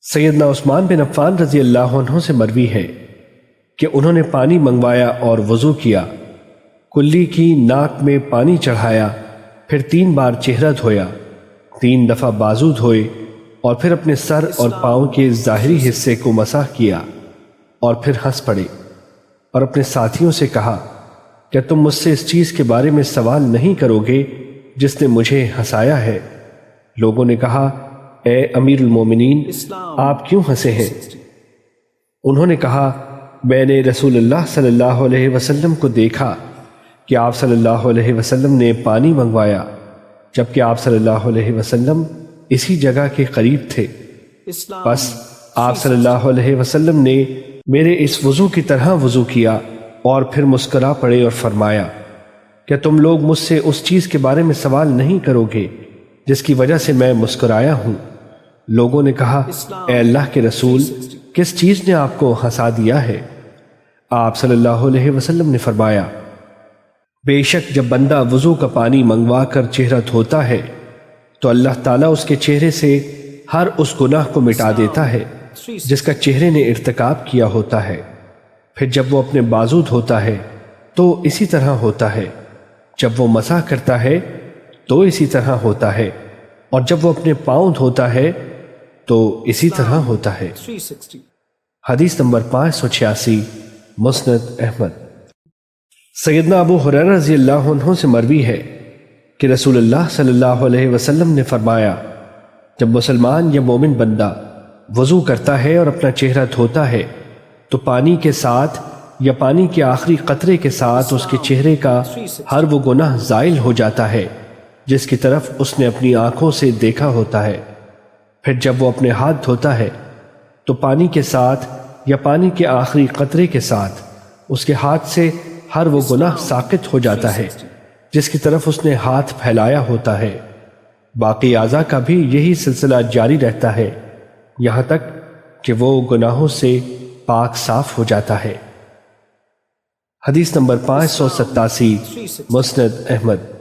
سیدنا عثمان بن عفان رضی اللہ عنہ سے مروی ہے کہ انہوں نے پانی منگوایا اور وضو کیا، کلی کی ناک میں پانی چڑھایا، پھر 3 بار چہرہ دھویا، 3 دفعہ بازو دھوئے اور پھر اپنے سر اور پاؤں کے ظاہری حصے کو مسح کیا اور پھر ہنس پڑے اور اپنے ساتھیوں سے کہا، کیا تم مجھ سے اس چیز کے بارے میں سوال نہیں کرو گے جس نے مجھے ہنسایا ہے؟ لوگوں نے کہا، اے امیر المومنین، آپ کیوں ہنسے ہیں؟ انہوں نے کہا، میں نے رسول اللہ صلی اللہ علیہ وسلم کو دیکھا کہ آپ صلی اللہ علیہ وسلم نے پانی منگوایا جبکہ آپ صلی اللہ علیہ وسلم اسی جگہ کے قریب تھے، بس آپ صلی اللہ علیہ وسلم نے میرے اس وضو کی طرح وضو کیا اور پھر مسکرا پڑے اور فرمایا، کیا تم لوگ مجھ سے اس چیز کے بارے میں سوال نہیں کرو گے جس کی وجہ سے میں مسکرایا ہوں؟ لوگوں نے کہا، اے اللہ کے رسول، کس چیز نے آپ کو ہنسا دیا ہے؟ آپ صلی اللہ علیہ وسلم نے فرمایا، بے شک جب بندہ وضو کا پانی منگوا کر چہرہ دھوتا ہے تو اللہ تعالیٰ اس کے چہرے سے ہر اس گناہ کو مٹا دیتا ہے جس کا چہرے نے ارتکاب کیا ہوتا ہے، پھر جب وہ اپنے بازو دھوتا ہے تو اسی طرح ہوتا ہے، جب وہ مسح کرتا ہے تو اسی طرح ہوتا ہے، اور جب وہ اپنے پاؤں دھوتا ہے تو اسی طرح ہوتا ہے۔ حدیث نمبر 586، مسند احمد۔ سیدنا ابو ہریرہ رضی اللہ عنہ سے مروی ہے کہ رسول اللہ صلی اللہ علیہ وسلم نے فرمایا، جب مسلمان یا مومن بندہ وضو کرتا ہے اور اپنا چہرہ دھوتا ہے تو پانی کے ساتھ یا پانی کے آخری قطرے کے ساتھ اس کے چہرے کا ہر وہ گناہ زائل ہو جاتا ہے جس کی طرف اس نے اپنی آنکھوں سے دیکھا ہوتا ہے، پھر جب وہ اپنے ہاتھ دھوتا ہے تو پانی کے ساتھ یا پانی کے آخری قطرے کے ساتھ اس کے ہاتھ سے ہر وہ گناہ ساقط ہو جاتا ہے جس کی طرف اس نے ہاتھ پھیلایا ہوتا ہے۔ باقی اعضاء کا بھی یہی سلسلہ جاری رہتا ہے یہاں تک کہ وہ گناہوں سے پاک صاف ہو جاتا ہے۔ حدیث نمبر 587، مسند احمد۔